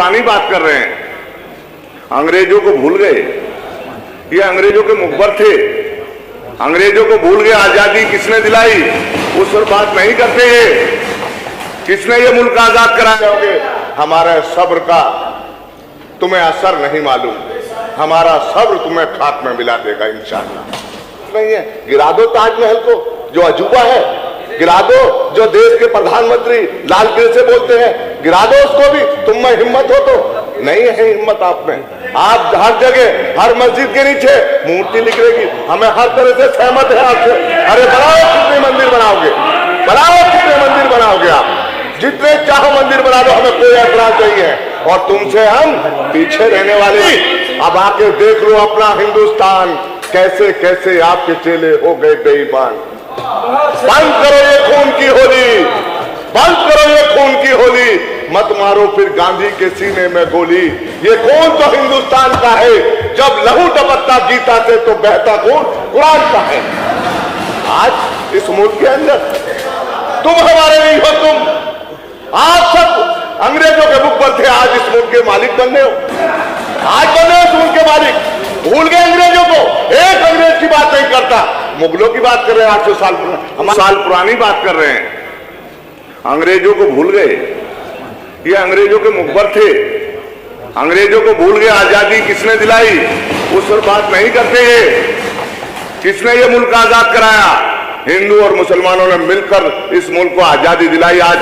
पुरानी बात कर रहे हैं। अंग्रेजों को भूल गए, ये अंग्रेजों के मुखबर थे। अंग्रेजों को भूल गए। आजादी किसने दिलाई उस पर बात नहीं करते ये। किसने ये मुल्क आजाद कराया? हमारे सब्र का तुम्हें असर नहीं मालूम, हमारा सब्र तुम्हें खाक में मिला देगा इंशाअल्लाह। नहीं है, गिरा दो ताजमहल को जो अजूबा है, गिरा दो जो देश के प्रधानमंत्री लाल किले से बोलते हैं, गिरा दो उसको भी। तुम में हिम्मत हो तो नहीं है हिम्मत आप में। आप हर जगह हर मस्जिद के नीचे मूर्ति लिख देगी। हमें हर तरह से सहमत है आपसे। अरे बनाओ, कितने मंदिर बनाओगे, बनाओ, कितने मंदिर बनाओगे आप, जितने चाहो मंदिर बना दो, हमें कोई ऐतराज नहीं है। और तुमसे हम पीछे रहने वाले। अब आके देख लो अपना हिंदुस्तान, कैसे कैसे आपके चेले हो गए बेईमान। बंद करो ये खून की होली, बंद करो ये खून की होली, मत मारो फिर गांधी के सीने में गोली। ये खून तो हिंदुस्तान का है, जब लहू टपकता गीता से तो बहता खून कुरान का है। आज इस मुल्क के अंदर तुम हमारे नहीं हो, तुम आप सब अंग्रेजों के मुख पर थे, आज इस मुल्क के मालिक बनने हो, आज बने हो इस मुल्क के मालिक। भूल गए अंग्रेजों को, एक अंग्रेज की बात नहीं करता, मुगलों की बात कर रहे हैं। 800 साल पुरानी बात कर रहे हैं। अंग्रेजों को भूल गए, ये अंग्रेजों के मुखबर थे। अंग्रेजों को भूल गए। आजादी किसने दिलाई उस पर बात नहीं करते ये। किसने ये मुल्क आजाद कराया? हिंदू और मुसलमानों ने मिलकर इस मुल्क को आजादी दिलाई। आज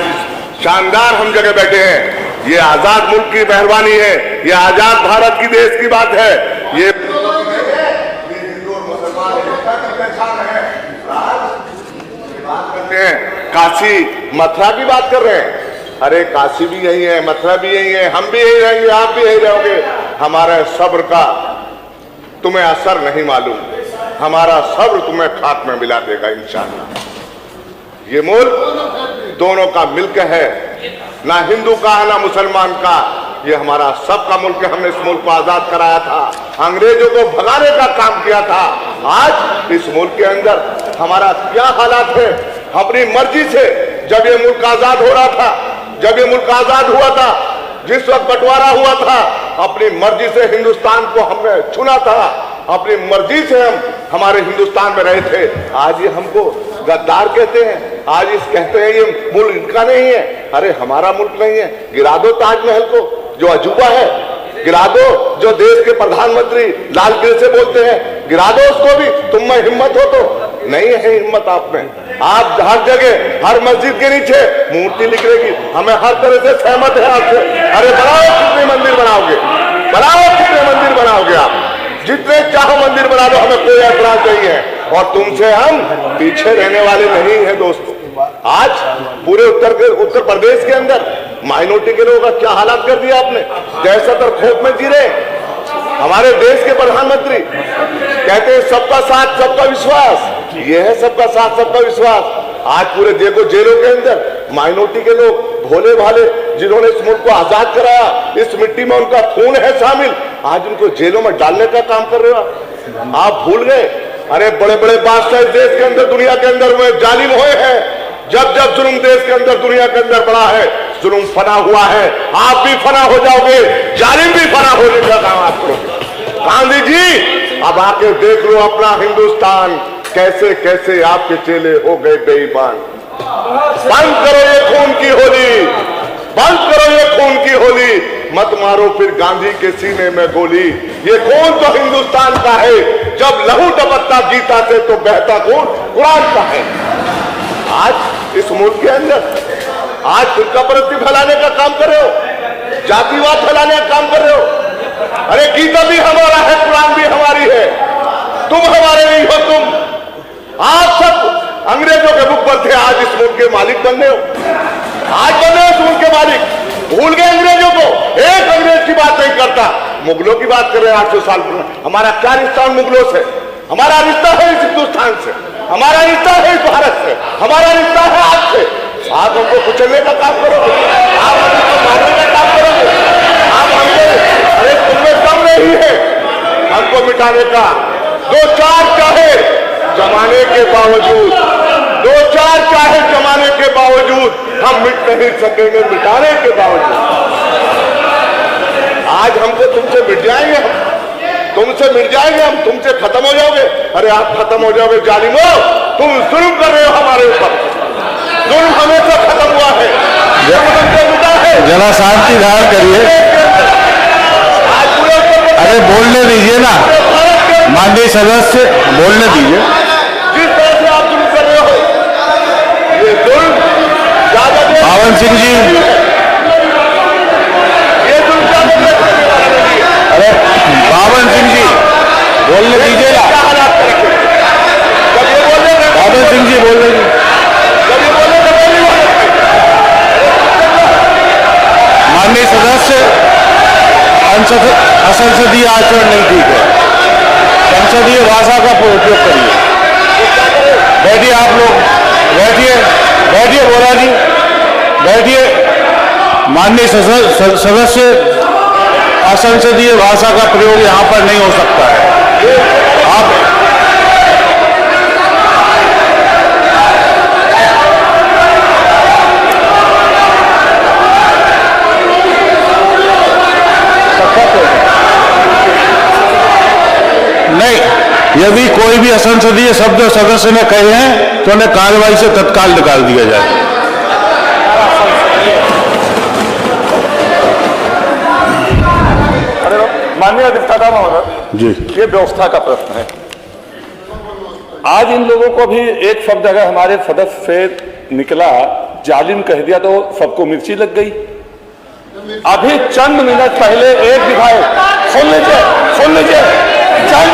शानदार हम जगह बैठे हैं। ये आजाद मुल्क की मेहरबानी है, ये आजाद भारत की देश की बात है। ये हिंदू और मुसलमान एकता की पहचान है। बात करते हैं काशी मथुरा की बात कर रहे हैं। अरे काशी भी यही है, मथुरा भी यही है, हम भी यही रहेंगे, आप भी यही रहोगे। हमारे सब्र का तुम्हें असर नहीं मालूम, हमारा सब्र तुम्हें खाक में मिला देगा इंशाअल्लाह। ये मुल्क दोनों का मिलकर है, ना हिंदू का ना मुसलमान का, ये हमारा सबका मुल्क है। हमने इस मुल्क को आजाद कराया था, अंग्रेजों को भगाने का काम किया था। आज इस मुल्क के अंदर हमारा क्या हालात है? अपनी मर्जी से जब ये मुल्क आजाद हो रहा था, जब ये मुल्क आजाद हुआ था, जिस वक्त बंटवारा हुआ था, अपनी मर्जी से हिंदुस्तान को हमने चुना था, अपनी मर्जी से हम हमारे हिंदुस्तान में रहे थे। आज ये हमको गद्दार कहते हैं, आज इस कहते हैं ये मुल्क इनका नहीं है। अरे हमारा मुल्क नहीं है। गिरा दो ताजमहल को जो अजूबा है, गिरा दो जो देश के प्रधानमंत्री लाल किले से बोलते हैं, गिरा दो उसको भी। तुम में हिम्मत हो तो नहीं है हिम्मत आप में। आप हर जगह हर मस्जिद के नीचे मूर्ति लिख देगी। हमें हर तरह से सहमत है आपसे। अरे बनाओ, कितने मंदिर बनाओगे, बनाओ, कितने मंदिर बनाओगे आप, जितने चाहो मंदिर बना दो, हमें कोई ऐतराज नहीं है। और तुमसे हम पीछे रहने वाले नहीं है दोस्तों। आज पूरे उत्तर प्रदेश के अंदर माइनॉरिटी के लोगों का क्या हालात कर दिया आपने। दहशत और खौफ में जी रहे। हमारे देश के प्रधानमंत्री कहते हैं सबका साथ सबका विश्वास। ये है सबका साथ सबका विश्वास। आज पूरे देखो जेलों के अंदर माइनॉरिटी के लोग, भोले भाले, जिन्होंने इस मुल्क को आजाद कराया, इस मिट्टी में उनका खून है शामिल, आज उनको जेलों में डालने का काम कर रहे हो आप। भूल गए? अरे बड़े बड़े बादशाह देश के अंदर, दुनिया के अंदर में जालिम हुए हैं। जब जब जुल्म देश के अंदर, दुनिया के अंदर बड़ा है, जुल्म फना हुआ है, आप भी फना हो जाओगे, जालिम भी फना होने का काम आप करोगे। गांधी जी अब आके देख लो अपना हिंदुस्तान, कैसे कैसे आपके चेले हो गए बेईमान। बंद करो ये खून की होली, बंद करो ये खून की होली, मत मारो फिर गांधी के सीने में गोली। ये खून तो हिंदुस्तान का है, जब लहू टपकता गीता से तो बहता खून कुरान का है। आज इस मुल्क के अंदर आज फिरकापरस्ती फैलाने का काम कर रहे हो, जातिवाद फैलाने का काम कर रहे हो। अरे गीता भी हमारा है, कुरान भी हमारी है, तुम हमारे नहीं हो। तुम आप सब अंग्रेजों के मुख पर थे, आज इस मुल्क के मालिक बनने हो, आज बने हो इस मुल्क के मालिक। भूल गए अंग्रेजों को, एक अंग्रेज की बात नहीं करता, मुगलों की बात कर रहे हैं। 800 साल हमारा क्या रिश्ता मुगलों से? हमारा रिश्ता है इस हिंदुस्तान से, हमारा रिश्ता है इस भारत से, हमारा रिश्ता है आपसे। आप हमको कुचलने का काम करोगे, आप हमको मारने का काम करोगे, आप हमको, अरे तुमने दम नहीं है हमको मिटाने का। 2-4 चाहे जमाने के बावजूद, 2-4 चाहे जमाने के बावजूद हम मिट नहीं सकेंगे, मिटाने के बावजूद। आज हमको तुमसे मिट जाएंगे, हम तुमसे मिट जाएंगे, हम तुमसे खत्म हो जाओगे। अरे आप खत्म हो जाओगे जालिमो, तुम जुल्म कर रहे हो हमारे ऊपर। जुल्म हमेशा खत्म हुआ है, जरा शांति धारण करिए। अरे बोलने दीजिए ना, माननीय सदस्य बोलने दीजिए। जिस तरह से आप जुल्म कर रहे हो, ये जुल्म ज्यादा देर पावन सिंह जी, ये जुल्म ज्यादा देर करने वाला नहीं है। अरे पावन सिंह जी बोलने दीजिए ना। क्या हालात रखे, जब ये बोले पावन सिंह जी बोल रहे हैं। जब ये बोले तो बोली वाले माननीय सदस्य, असंसदीय आचरण नहीं ठीक है, संसदीय भाषा का उपयोग करिए। बैठिए आप लोग, बैठिए बैठिए बोरा जी, बैठिए। माननीय सदस्य, असंसदीय भाषा का प्रयोग यहां पर नहीं हो सकता है। आप नहीं, यदि कोई भी असंसदीय शब्द सदस्य ने कहे हैं तो उन्हें कार्रवाई से तत्काल निकाल दिया जाए। माननीय अधिष्ठाता महोदय जी, ये व्यवस्था का प्रश्न है। आज इन लोगों को भी एक शब्द अगर हमारे सदस्य से निकला, जालिम कह दिया, तो सबको मिर्ची लग गई। अभी चंद मिनट पहले एक विधायक, सुन लीजिए चंद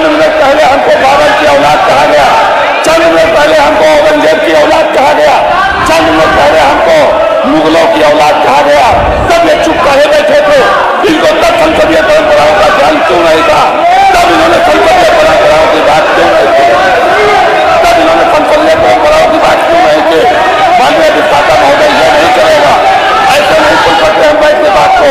मिनट पहले हमको बाबर की औलाद कहा गया, चंद मिनट पहले हमको औरंगजेब की औलाद कहा गया, चंद मिनट पहले हमको मुगलों की औलाद कहा गया। तब ये चुप कहे बैठे थे। इनको तब संसदीय परंपराओं का ध्यान क्यों नहीं था? तब इन्होंने संसदीय परंपराओं की बात क्यों नहीं की? तब इन्होंने संसदीय परंपराओं की बात क्यों नहीं की? माननीय अधिष्ठाता महोदय, ये नहीं चलेगा, ऐसे नहीं सुन सकते हम बैठ के बात को।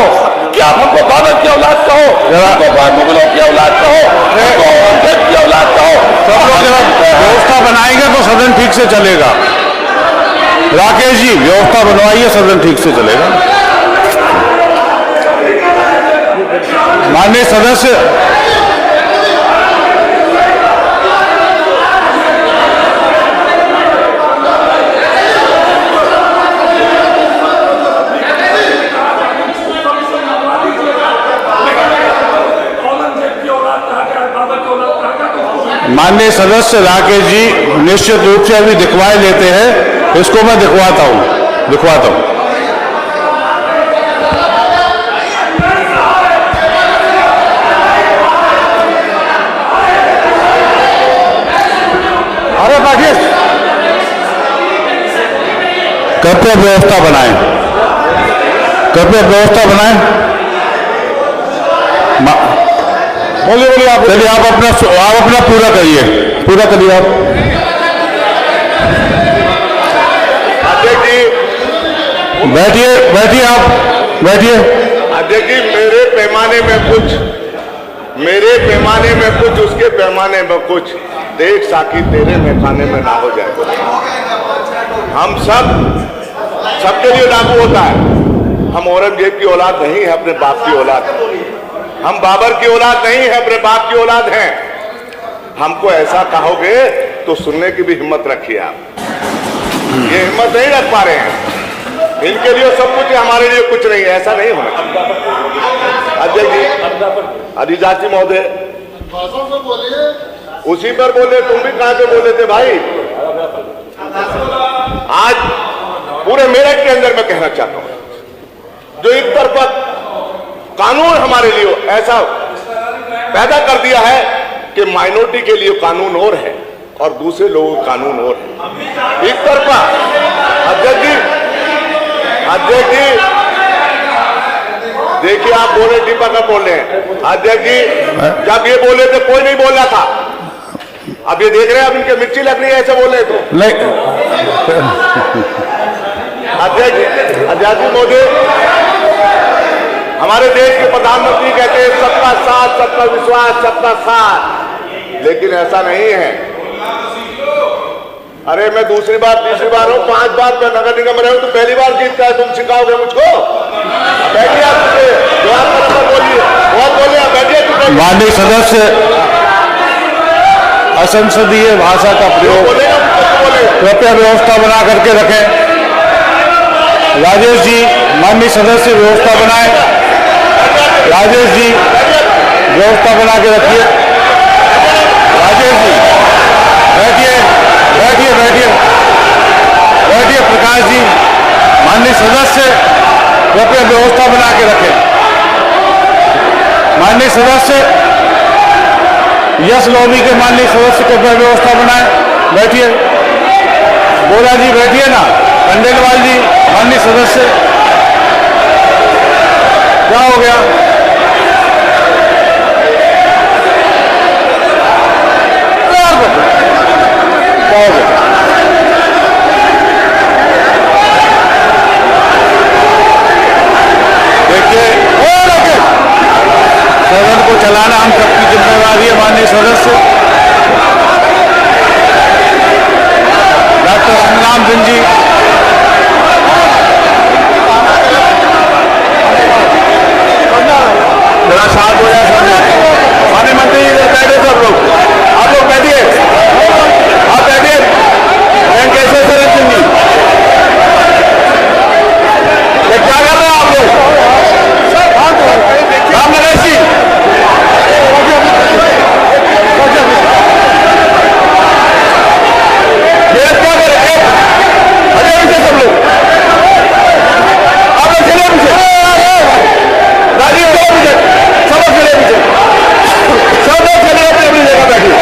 क्या हमको बाबर की औलाद कहो, हमको मुगलों की औलाद कहो, हमको औरंगजेब की औलाद कहो। सब लोग जरा व्यवस्था बनाएंगे तो सदन ठीक से चलेगा। राकेश जी, व्यवस्था बनवाइए, सदन ठीक से चलेगा। माननीय सदस्य, माननीय सदस्य राकेश जी निश्चित रूप से अभी दिखवाए लेते हैं, इसको मैं दिखवाता हूं। अरे बैठिए, कृपया व्यवस्था बनाएं, बोलिए आप। चलिए आप अपना पूरा करिए आप। अध्यक्ष जी, बैठिए आप, बैठिए। अध्यक्ष जी, मेरे पैमाने में कुछ, उसके पैमाने में कुछ। देख साकी तेरे मैखाने में ना हो जाए। हम सबके लिए लागू होता है। हम औरंगजेब की औलाद नहीं है, अपने बाप की औलाद है। हम बाबर की औलाद नहीं है, अपने बाप की औलाद हैं। हमको ऐसा कहोगे तो सुनने की भी हिम्मत रखिए आप। ये हिम्मत नहीं रख पा रहे हैं। इनके लिए सब कुछ है, हमारे लिए कुछ नहीं है, ऐसा नहीं होना। अध्यक्ष जी, अधिजाति महोदय, उसी पर बोले, तुम भी कहां पे बोले थे भाई? आज पूरे मेरठ के अंदर मैं कहना चाहता हूं, जो एक तरफा कानून हमारे लिए ऐसा पैदा कर दिया है कि माइनॉरिटी के लिए कानून और है और दूसरे लोगों का कानून और है। एक तरफा। अध्यक्ष जी देखिए, आप बोले टिप्पा का बोल रहे हैं। अध्यक्ष जी, जब ये बोले थे कोई नहीं बोल रहा था। अब ये देख रहे हैं, अब इनके मिर्ची लग रही है ऐसे बोले तो नहीं। अध्यक्ष महोदय, हमारे देश के प्रधानमंत्री कहते हैं सबका साथ, सबका विश्वास, सबका साथ, लेकिन ऐसा नहीं है। अरे मैं दूसरी बार, तीसरी बार हूं, 5 बार मैं नगर निगम में रहा हूं, तो पहली बार जीतता है, तुम सिखाओगे मुझको? बैठिए आप। माननीय सदस्य असंसदीय भाषा का प्रयोग कृपया व्यवस्था बना करके रखें। राजेश जी, माननीय सदस्य व्यवस्था बनाएं। राजेश जी व्यवस्था बना के रखिए। राजेश जी बैठिए बैठिए बैठिए बैठिए। प्रकाश जी, माननीय सदस्य कृपया व्यवस्था बना के रखें। माननीय सदस्य यस लॉबी के माननीय सदस्य कृपया व्यवस्था बनाएं। बैठिए। बोरा जी बैठिए ना। खंडेलवाल जी, माननीय सदस्य, क्या हो गया? क्या हो गया? देखिए, सदन को चलाना हम सबकी जिम्मेवारी है। माननीय सदस्य डॉक्टर संग्राम सिंह जी, मेरा साथ हो जाए सब। माननीय मंत्री जी बैठे, सब लोग आप लोग बैठिए, आप बैठिए। कैसे सरन सिंह जी, ये क्या कर रहे हैं आप लोग? राम नरेश जी, ये क्या कर रहे हैं? अरे पीछे सब लोग, आप लोग चले पीछे। राजीव चलो पीछे, सब लोग चले पीछे, सब लोग चले अपनी अपनी जगह बैठिए।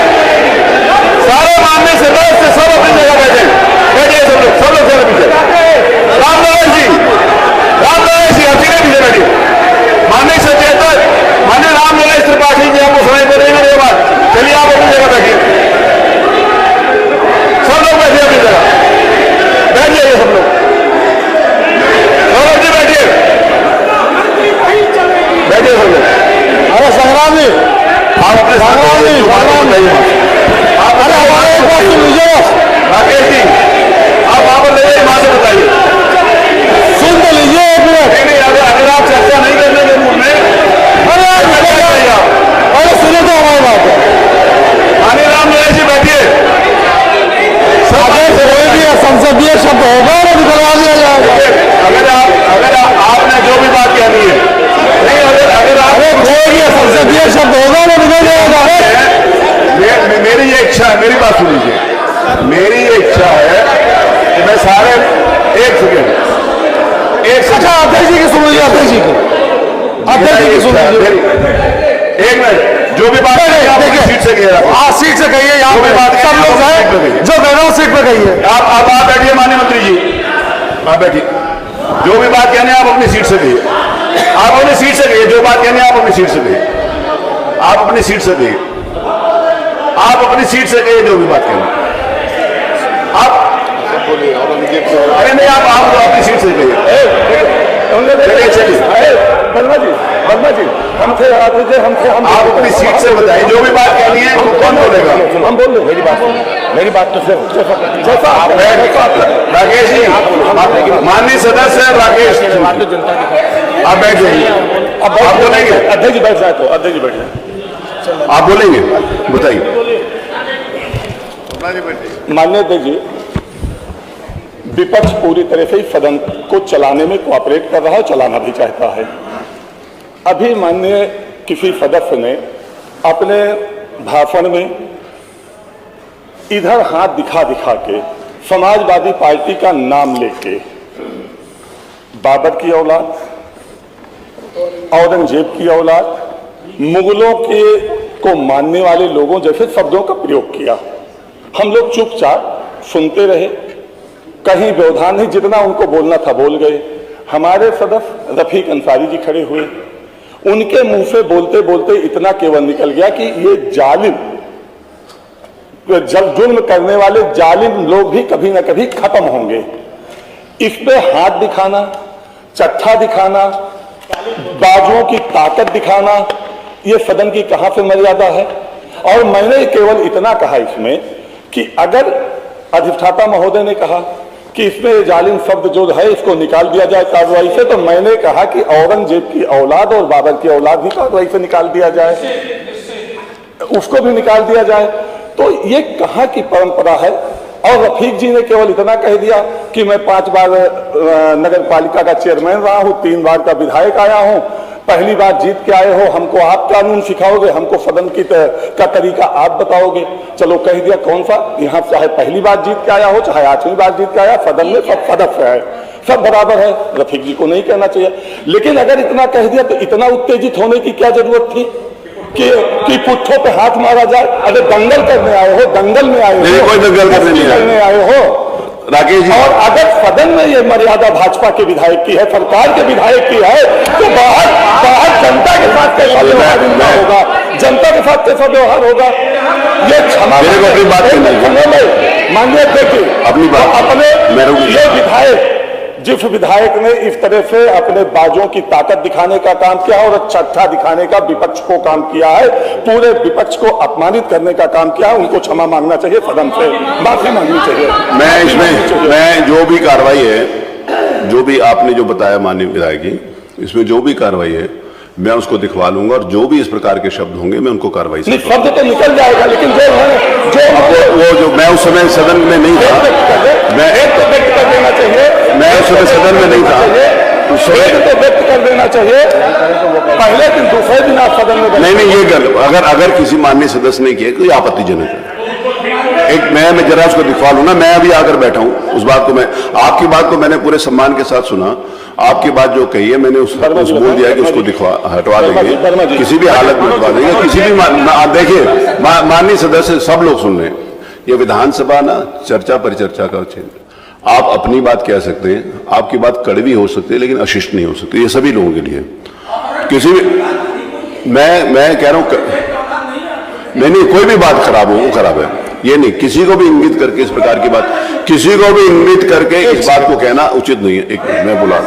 सारे माननीय सदस्य सब अपनी जगह बैठे, बैठिए सब लोग चले पीछे। राम नरेश जी, आप चले पीछे बैठिए। माननीय सचेतक माननीय राम नरेश त्रिपाठी जी आपको सुनाई दे रही है ये बात। चलिए आप अपनी जगह बैठिए, सब लोग बैठिए अपनी जगह, बैठ जाइए सब लोग। जी बैठिए, बैठिए सब लोग। अरे संग्राम जी, आप अपने संग्राम जी आप हमारे एक बात सुन लीजिए। राकेश जी, आप वहां पर ले जाइए, वहां से बताइए, सुन तो लीजिए एक मिनट। नहीं अगर आप चर्चा नहीं करने के मूड में, अरे सुने तो हमारी बात है। माननीय राम नरेश जी बैठिए। कोई भी संसदीय शब्द होगा वो निकलवा दिया जाएगा। अगर आपने जो भी बात कहनी है, नहीं अगर आप कोई भी संसदीय शब्द होगा वो निकल जाएगा। मेरी ये इच्छा है, मेरी बात सुन लीजिए। मेरी ये इच्छा है कि मैं सारे एक सेकेंड अध्यक्ष जी की सुन लीजिए। अध्यक्ष जी की सुन लीजिए। एक मिनट, जो भी बात देखिए सीट से कहिए। हाँ, सीट से कहिए। यहाँ पे बात सब लोग हैं जो कह रहा हूँ सीट पे कहिए। आप बैठिए माननीय मंत्री जी, आप बैठिए। जो भी बात कहने आप अपनी सीट से कहिए। आप अपनी सीट से कहिए, जो बात कहने आप अपनी सीट से कहिए। आप अपनी सीट से कहिए, आप अपनी सीट से कहिए जो भी बात कहने आप। अरे नहीं, आप अपनी सीट से कहिए। वर्मा जी हमसे आप अपनी सीट से बताइए जो भी बात कहनी है। कौन बोलेगा? हम बोल रहे। मेरी बात तो सिर्फ राकेश जी, माननीय सदस्य राकेश, आप बैठ जाइए। आप बोलेंगे? अध्यक्ष जी बैठ जाए तो अध्यक्ष जी बैठ जाए। आप बोलेंगे, बताइए। माननीय अध्यक्ष जी, विपक्ष पूरी तरह से सदन को चलाने में कोऑपरेट कर रहा है, चलाना भी चाहता है। अभी माननीय किसी सदस्य ने अपने भाषण में इधर हाथ दिखा दिखा के समाजवादी पार्टी का नाम लेके बाबर की औलाद, औरंगजेब की औलाद, मुगलों के को मानने वाले लोगों जैसे शब्दों का प्रयोग किया। हम लोग चुपचाप सुनते रहे, कहीं व्यवधान नहीं, जितना उनको बोलना था बोल गए। हमारे सदस्य रफीक अंसारी जी खड़े हुए, उनके मुंह से बोलते बोलते इतना केवल निकल गया कि ये जालिम, जब जुल्म करने वाले जालिम लोग भी कभी ना कभी खत्म होंगे। इस पे हाथ दिखाना, चट्ठा दिखाना, बाजुओं की ताकत दिखाना, ये सदन की कहां से मर्यादा है। और मैंने केवल इतना कहा इसमें कि अगर अधिष्ठाता महोदय ने कहा कि इसमें जालिम शब्द जो है इसको निकाल दिया जाए कार्रवाई से, तो मैंने कहा कि औरंगजेब की औलाद और बाबर की औलाद भी कार्रवाई से निकाल दिया जाए, उसको भी निकाल दिया जाए। तो ये कहाँ की परंपरा है? और रफीक जी ने केवल इतना कह दिया कि मैं 5 बार नगर पालिका का चेयरमैन रहा हूं, 3 बार का विधायक आया हूं, पहली बार जीत के आए हो, हमको आप कानून सिखाओगे, हमको सदन की का तरीका आप बताओगे। चलो कह दिया, कौन सा, यहाँ चाहे पहली बार जीत के आया हो चाहे 8वीं बार जीत के आया, सदन में सब सदस्य है, सब बराबर है। रफीक जी को नहीं कहना चाहिए। लेकिन अगर इतना कह दिया तो इतना उत्तेजित होने की क्या जरूरत थी कि पुट्ठों पे हाथ मारा जाए? अरे दंगल करने आए हो, दंगल में आए हो, कोई दंगल करने आए हो राकेश जी। और अगर सदन में ये मर्यादा भाजपा के विधायक की है, सरकार के विधायक की है, तो बाहर जनता के साथ कैसा व्यवहार होगा? जनता के साथ कैसा व्यवहार होगा? ये क्षमा अपनी बात मानिए, देखिए अपनी बात अपने ये विधायक, जिस विधायक ने इस तरह से अपने बाजों की ताकत दिखाने का काम किया और छठा दिखाने का विपक्ष को काम किया है, पूरे विपक्ष को अपमानित करने का काम किया है, उनको क्षमा मांगना चाहिए, सदन से माफी मांगनी चाहिए। मैं जो भी कार्रवाई है, जो भी आपने जो बताया माननीय विधायक जी, इसमें जो भी कार्रवाई है मैं उसको दिखवा लूंगा, और जो भी इस प्रकार के शब्द होंगे मैं उनको कार्रवाई से शब्द तो निकल जाएगा, लेकिन जो मैं उस समय सदन में नहीं था, मैं तो व्यक्त कर देना चाहिए, मैं उस समय सदन में नहीं था, तो व्यक्त कर देना चाहिए पहले दिन, दूसरे दिन आप सदन में नहीं ये गल अगर किसी माननीय सदस्य ने किया कोई आपत्तिजनक है, एक मैं जरा उसको दिखवा लूँ ना, मैं अभी आकर बैठा हूँ, उस बात को मैं, आपकी बात को मैंने पूरे सम्मान के साथ सुना, आपकी बात जो कही है मैंने उस बोल दिया है कि उसको हटवा देंगे, किसी भी हालत में हटवा देंगे, किसी भी देखिए माननीय सदस्य सब लोग सुन रहे हैं, ये विधानसभा ना चर्चा परिचर्चा का क्षेत्र, आप अपनी बात कह सकते हैं, आपकी बात कड़वी हो सकती है लेकिन अशिष्ट नहीं हो सकती, ये सभी लोगों के लिए। किसी भी मैं कह रहा हूं नहीं कोई भी बात खराब हो वो खराब है, ये नहीं, किसी को भी इंगित करके इस प्रकार की बात, किसी को भी इंगित करके इस बात को कहना उचित नहीं है। एक मैं बुला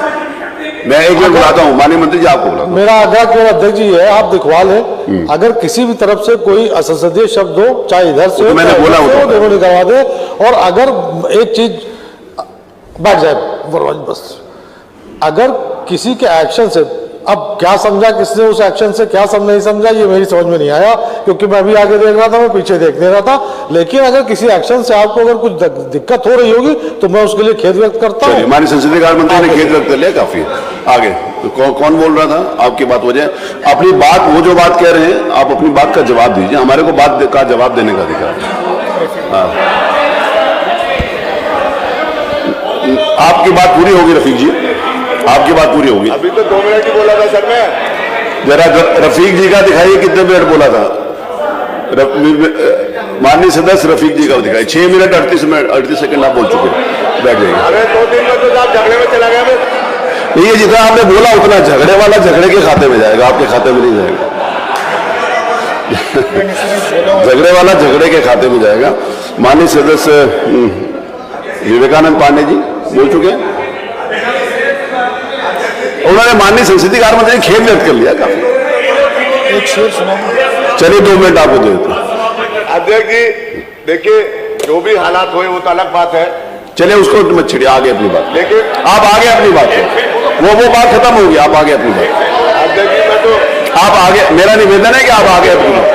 मैं एक मिनट बुलाता हूँ, माननीय मंत्री जी आपको बुलाता हूँ। मेरा आग्रह केवल अध्यक्ष जी है, आप दिखवा लें, अगर किसी भी तरफ से कोई असंसदीय शब्द हो, चाहे इधर से हो, मैंने बोला दोनों निकलवा दे, और अगर एक चीज बैठ जाए बस, अगर किसी के एक्शन से, अब क्या समझा किसने उस एक्शन से, क्या नहीं समझा, ये मेरी समझ में नहीं आया, क्योंकि मैं भी आगे देख रहा था, मैं पीछे देख नहीं रहा था। लेकिन अगर किसी एक्शन से आपको अगर कुछ दिक्कत हो रही होगी तो मैं उसके लिए खेद व्यक्त करता हूँ। हमारे संसदीय कार्य मंत्री ने खेद व्यक्त कर लिया, काफी आगे तो कौन बोल रहा था? आपकी बात हो जाए, अपनी बात, वो जो बात कह रहे हैं आप अपनी बात का जवाब दीजिए, हमारे को बात का जवाब देने का अधिकार है। आपकी बात पूरी होगी रफीक जी, आपकी बात पूरी होगी। अभी तो 2 मिनट ही बोला था सर मैं। जरा रफीक जी का दिखाइए कितने मिनट बोला था, माननीय सदस्य रफीक जी का दिखाइए, 6 मिनट 38 सेकंड आप बोल चुके, बैठ जाइए। अरे 2-3 मिनट तो आप झगड़े में चला गया। नहीं, ये जितना आपने बोला उतना झगड़े वाला झगड़े के खाते में जाएगा, आपके खाते में नहीं जाएगा। झगड़े वाला झगड़े के खाते में जाएगा। माननीय सदस्य विवेकानंद पांडे जी बोल चुके हैं, उन्होंने माननीय संसदीय कार्य मंत्री खेद व्यक्त कर लिया काफी। चलिए 2 मिनट आपको दे देते हैं। अध्यक्ष जी देखिए, जो भी हालात हुए वो तो अलग बात है, चलिए उसको मत छिड़िए, आगे अपनी बात, लेकिन आप आगे अपनी बात वो बात खत्म होगी, आप आगे अपनी बात। अध्यक्ष जी मैं तो, आप आगे, मेरा निवेदन है कि आप आगे अपनी बात।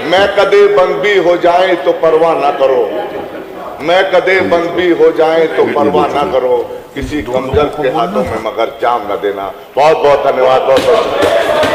मैं कदे बंद भी हो जाए तो परवाह ना करो, मैं कदे बंद भी हो जाए तो परवाह ना करो, किसी कमजोर के हाथों में मगर जाम न देना। बहुत बहुत धन्यवाद, बहुत बहुत शुक्रिया।